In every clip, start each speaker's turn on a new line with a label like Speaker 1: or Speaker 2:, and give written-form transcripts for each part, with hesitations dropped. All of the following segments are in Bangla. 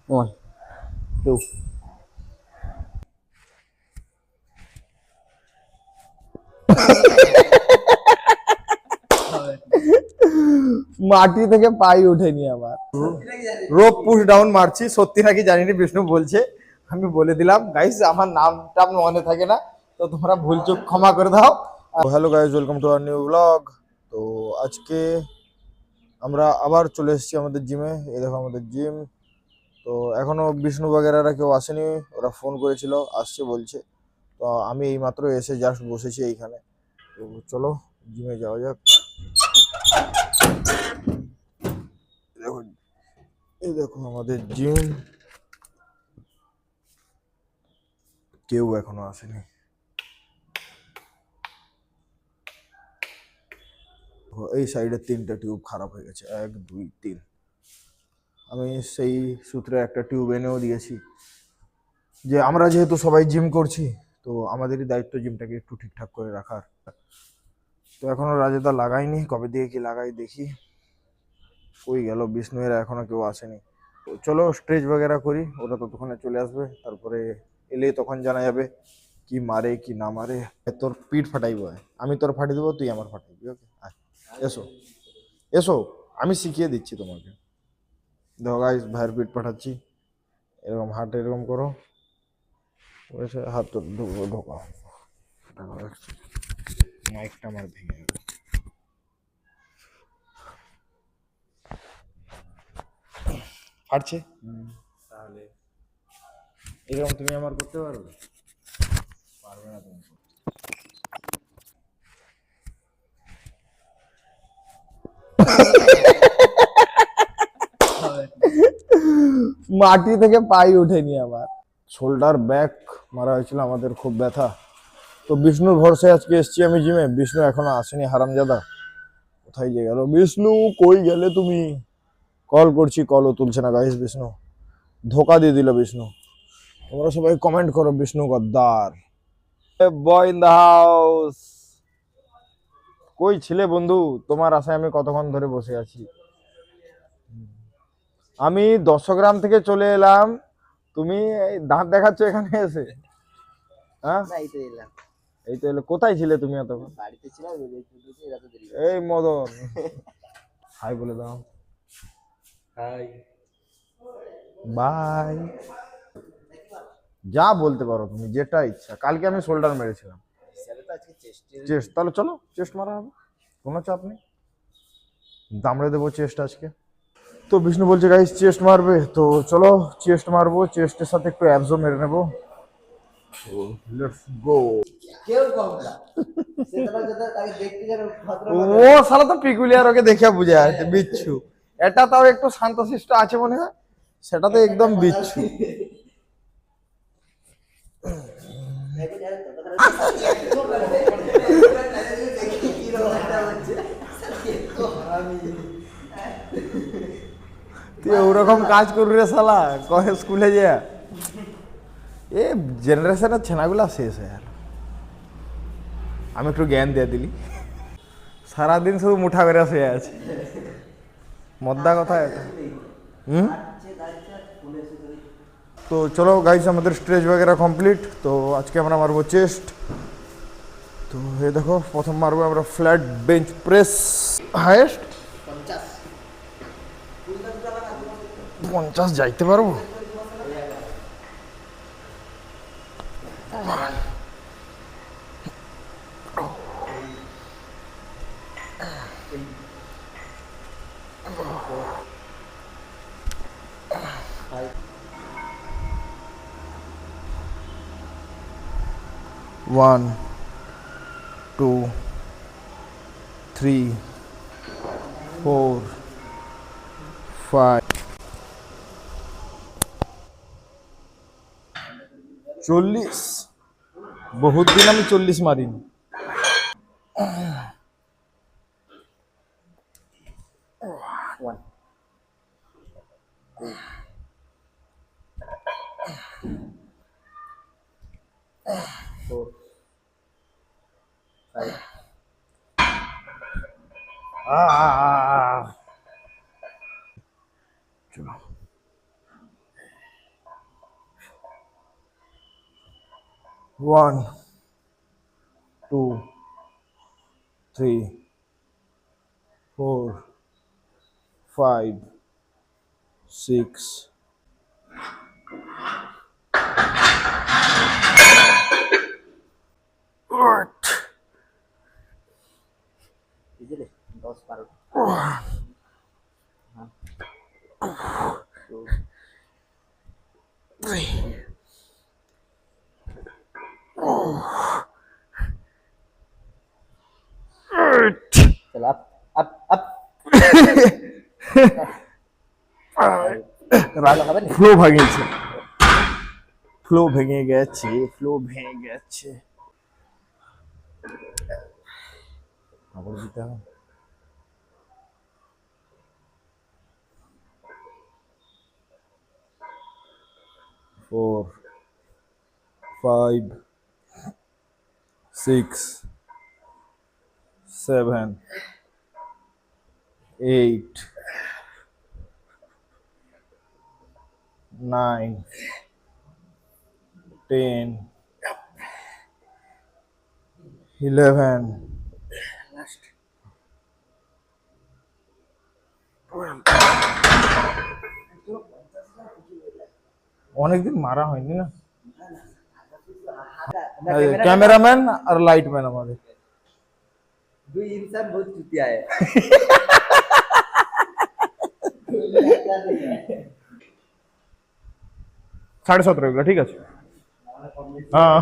Speaker 1: 1 2 মাটি থেকে পাই ওঠেনি আমার। রোপ পুশ ডাউন মারছি, সত্যি নাকি জানিনি, বিষ্ণু বলছে। আমি বলে দিলাম গাইস আমার নামটা মনে থাকে না, তো তোমরা ভুল চুক ক্ষমা করে দাও। Hello guys, welcome to our new blog. তো আজকে আমরা আবার চলে এসেছি আমাদের জিমে। এই দেখো আমাদের জিম। তো এখনো বিষ্ণু বাগেরারা কেউ আসেনি, ওরা ফোন করেছিল আসছে বলছে। তো আমি এইমাত্র এসে জাস্ট বসেছি এইখানে। তো চলো জিমে যাওয়া যাক। দেখো, এই দেখো আমাদের জিম, কেউ এখনো আসেনি। এই সাইডের 3টা টিউব খারাপ হয়ে গেছে, 1 2 3। আমি সেই সূত্রে একটা টিউব এনেও দিয়েছি, যে আমরা যেহেতু সবাই জিম করছি, তো আমাদেরই দায়িত্ব জিমটাকে একটু ঠিকঠাক করে রাখার। তো এখনো রাজেদা লাগাইনি, কবে দিয়ে কি লাগাই দেখি। কই গেল বিষ্ণু, এরা এখনো কেউ আসেনি। তো চলো স্ট্রেচ বাগেরা করি, ওরা ততক্ষণে চলে আসবে, তারপরে এলে তখন জানা যাবে কি মারে কি না মারে। তোর পিঠ ফাটাইব, আমি তোর ফাটিয়ে দেবো, তুই আমার ফাটাইবি। ওকে, এসো এসো, আমি শিখিয়ে দিচ্ছি তোমাকে। দেখো গাইস, ভাইয়ের পিঠ পাঠাচ্ছি। এরকম হাত এরকম করো, ওইসে হাত তো ঢোকাও। মাইকটা আমার ভেঙে গেল। ফাটছে, তাহলে এরকম তুমি আমার করতে পারবে? পারবে না তুমি। মাটি থেকে পাই ওঠেনি আমার। শোল্ডার ব্যাক মারা হয়েছিল আমাদের, খুব ব্যথা। তো বিষ্ণুর ভরসায় আজকে এসছি আমি জিমে। বিষ্ণু এখনো আসেনি, হারামজাদা। কোথায় যে গেল বিষ্ণু, কই গেলে তুমি? কল করছি, কলও তুলছে না গাইস। বিষ্ণু ধোকা দিয়ে দিল বিষ্ণু। তোমরা সবাই কমেন্ট করো বিষ্ণু গদ্দার। Boy in the house. কই ছিলে বন্ধু? তোমার আশায় আমি কতক্ষণ ধরে বসে আছি। আমি 10 গ্রাম থেকে চলে এলাম, তুমি দাঁত দেখাচ্ছ এখানে এসে? হ্যাঁ, এই তো এলো। কোথায় ছিলে তুমি এতক্ষণ? এই মদন, হাই বলে দাও। Hi, bye. যা বলতে পারো তুমি, যেটা ইচ্ছা। কালকে আমি শোল্ডার মেরেছিলাম, চেস্ট। তাহলে চলো চেস্ট মারা হবে, কোনো চাপ নেই। দামড়ে দেবো চেস্ট আজকে। তো বিষ্ণু বলছে গাইস চেস্ট মারবে, তো চলো চেস্ট মারবো। চেস্টের সাথে একটু অ্যাবসও মেরে নেবো। Let's go. ও শালা তো পিকুলিয়ার, ওকে দেখে বুঝে আছে বিচ্ছু। এটা তাও একটু শান্তশিষ্ট আছে মনে হয়, সেটা তো একদম বিচ্ছু। তুই ওরকম কাজ করবি রে শালা, কয়ে স্কুলে যা। এ জেনারেশনের ছেনাগুলা শেষ হয়ে গেল। আমি একটু জ্ঞান দিয়ে দিলি, সারাদিন শুধু মুঠা করে শুয়ে আছে। মদ্দা কথা এটা। তো চলো গাইস, আমাদের স্ট্রেচ वगैरह কমপ্লিট। তো আজকে আমরা মারবো চেস্ট। তো এই দেখো, প্রথম মারবো আমরা ফ্ল্যাট বেঞ্চ প্রেস, হাইয়েস্ট 50 যাইতে পারবো। ওয়ান 2 3 4 5 40। বহুত দিন আমি 40 মারিনি। চলো 1 2 3 4 5 6 8
Speaker 2: বুঝলে 10-12
Speaker 1: 3
Speaker 2: চল আপ আপ আপ হবে না
Speaker 1: ফ্লো ভেঙেছে, ফ্লো ভেঙে গেছে, ফ্লো ভেঙে গেছে। আবার দিতে হবে। 4 5 6 7 8 9 10 11
Speaker 2: লাস্ট
Speaker 1: 12 অনেকদিন মারা হয়নি না। ক্যামেরাম্যান আর লাইটম্যান আমাদের
Speaker 2: 2 इंसान बहुत चुतिया है
Speaker 1: 17.5 এগুলো ঠিক আছে। হ্যাঁ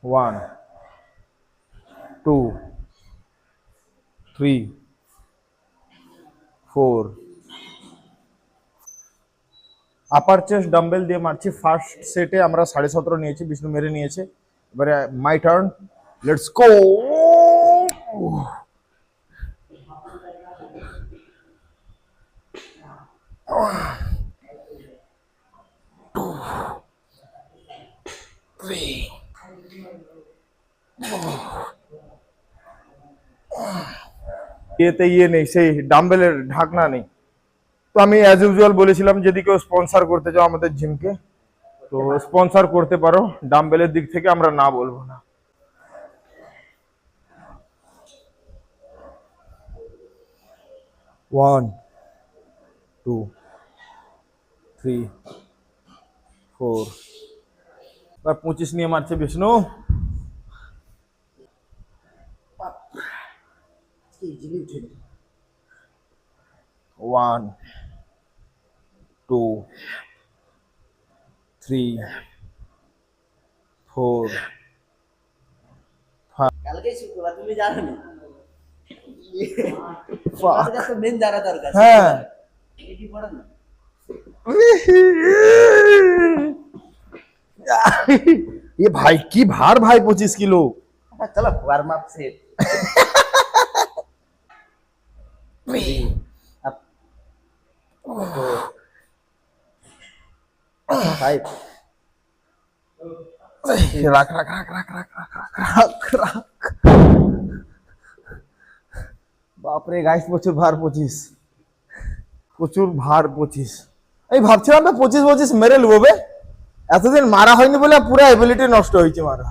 Speaker 1: 1 2 3 4 আপার চেস্ট ডাম্বেল দিয়ে মারছি। ফার্স্ট সেটে আমরা 17.5 নিয়েছি, বিষ্ণু মেরে নিয়েছে। এবারে মাই টার্ন, লেটস গো। এতে ইয়ে নেই, সেই ডাম্বেলের ঢাকনা নেই। তো আমি অ্যাজ ইউজুয়াল বলেছিলাম যদি কেউ স্পন্সর করতে চাও আমাদের জিমকে, তো স্পন্সর করতে পারো। ডাম্বেলের দিক থেকে আমরা না বলবো না। ওয়ান 2 3 4 আর 25 নিয়ে মারছে বিষ্ণু।
Speaker 2: ইজিলি উঠে
Speaker 1: 1 2 3 4
Speaker 2: কালকে শুক্রবার তুমি জানো না তোমার কাছে মেন জানা দরকার
Speaker 1: হ্যাঁ
Speaker 2: কি পড়ো না
Speaker 1: ये भाई की भार भाई 25 किलो।
Speaker 2: चलो वार्म अप से अब 5
Speaker 1: রাখ রাখ রাখ রাখ রাখ রাখ রাখ রাখ। বাপরে গাইস, প্রচুর ভার 25, প্রচুর ভার 25। আমি ভাবছিলাম 25 মেরে নেবো বে, এতদিন মারা হয়নি বলে পুরো এবিলিটি নষ্ট হয়েছে মারা।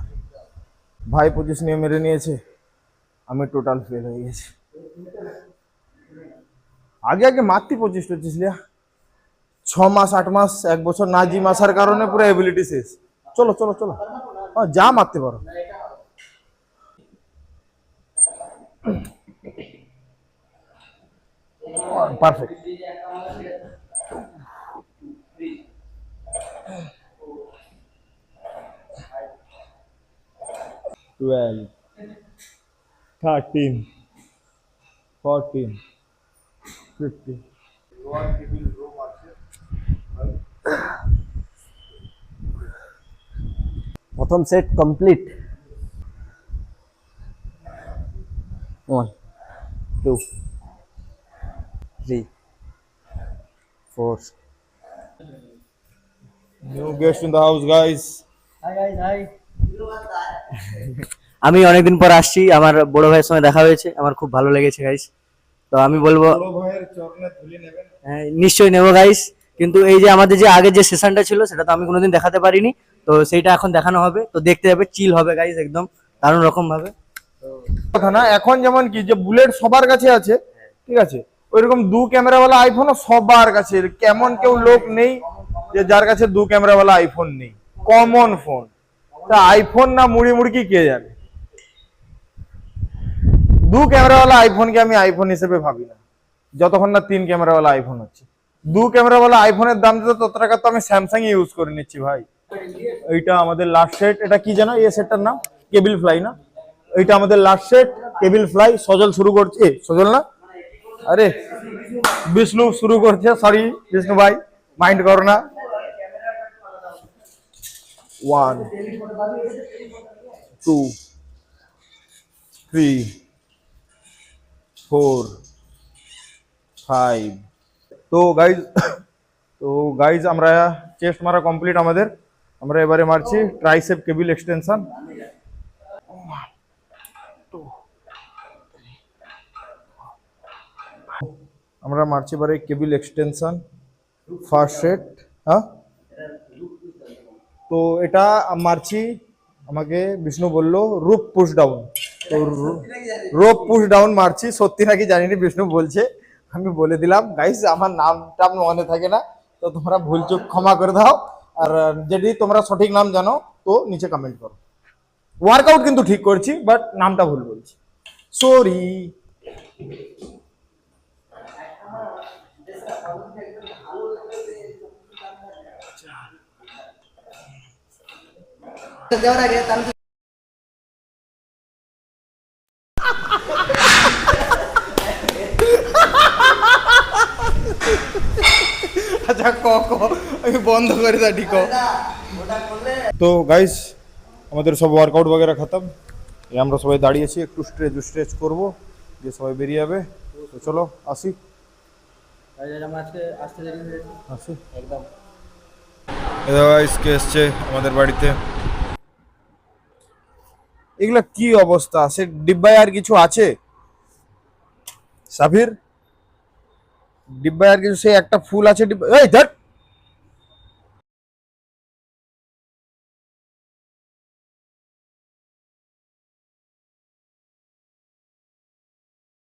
Speaker 1: ভাই 25 নিয়ে মেরে নিয়েছে, আমি টোটাল ফেল হয়ে গেছি। আগে আগে মারতি 25 লিয়া 6 মাস 8 মাস 1 বছর না জিম আসার কারণে পুরো এবিলিটি শেষ। চলো চলো চলো, যা মারতে পারো। পারফেক্ট। 12 13 14 15
Speaker 2: প্রথম set complete 1 2 3 4
Speaker 1: New guest in the house, guys.
Speaker 2: Hi guys hi আমি অনেকদিন পর আসছি, আমার বড় ভাইয়ের সঙ্গে দেখা হয়েছে, আমার খুব ভালো লেগেছে গাইস। তো আমি বলবো
Speaker 1: বড় ভাইয়ের চরণে ধুলি নেবেন।
Speaker 2: নিশ্চয়ই নেবো গাইস, কিন্তু এই যে আমাদের যে আগে যে সেশনটা ছিল সেটা তো আমি কোনোদিন দেখাতে পারিনি, তো সেইটা এখন দেখানো হবে, তো দেখতে যাবে, চিল হবে গাইস, একদম দারুণ রকম ভাবে।
Speaker 1: কথা না, এখন যেমন কি যে বুলেট সবার কাছে আছে, ঠিক আছে, ওইরকম দু ক্যামেরাওয়ালা আইফোনও সবার কাছে, কেমন কেউ লোক নেই যে যার কাছে দু ক্যামেরাওয়ালা আইফোন নেই, কমন ফোন। তা আইফোন না মুড়ি মুড়কি কে জানে। দু ক্যামেরাওয়ালা আইফোনকে আমি আইফোন হিসেবে ভাবি না, যতক্ষণ না তিন ক্যামেরাওয়ালা আইফোন হচ্ছে। দু ক্যামেরাওয়ালা আইফোনের দাম দিতে তত টাকা তো আমি স্যামসাং ইউজ করে নিচ্ছি ভাই। এইটা আমাদের লাস্ট সেট, এটা কি জানো এই সেটটার নাম? কেবিল ফ্লাই না? এইটা আমাদের লাস্ট সেট কেবিল ফ্লাই। সজল শুরু করছে, সজল না, আরে বিষ্ণু শুরু করছে, সরি বিষ্ণু ভাই, মাইন্ড করো না। 1 2 3 4 5। তো গাইজ আমরা চেস্ট মারা কমপ্লিট আমাদের। আমরা এবারে মারছি ট্রাইসেপ কেবিল এক্সটেনশন। আমরা মারছি এবারে কেবিল এক্সটেনশন ফার্স্ট সেট। হ্যাঁ, তো এটা মারছি, আমাকে বিষ্ণু বললো রুপ পুশ ডাউন, তো রোপ পুশ ডাউন মারছি। সত্যি নাকি জানিনি, বিষ্ণু বলছে, আমি বলে দিলাম গাইস, আমার নামটা মনে থাকে না, তো তোমরা ভুল চুক ক্ষমা করে দাও। আর যদি তোমরা সঠিক নাম জানো তো নিচে কমেন্ট করো। ওয়ার্কআউট কিন্তু ঠিক করছি, বাট নামটা ভুল বলছি, সরি। আচ্ছা ক আমি বন্ধ করে দা, ঠিক। তো গাইস আমাদের সব ওয়ার্কআউট বগেরা খতম। আমরা সবাই দাঁড়িয়েছি, একটু স্ট্রেচ করবো, দিয়ে সবাই বেরিয়ে যাবে। তো চলো আসি আসি একদম। কে এসছে আমাদের বাড়িতে। এগুলা কি অবস্থা? সে ডিব্বায় আর কিছু আছে সাবির? ডিব্বায় আর কিছু, সে একটা ফুল আছে ডিব্বা, এই ধ্যাৎ।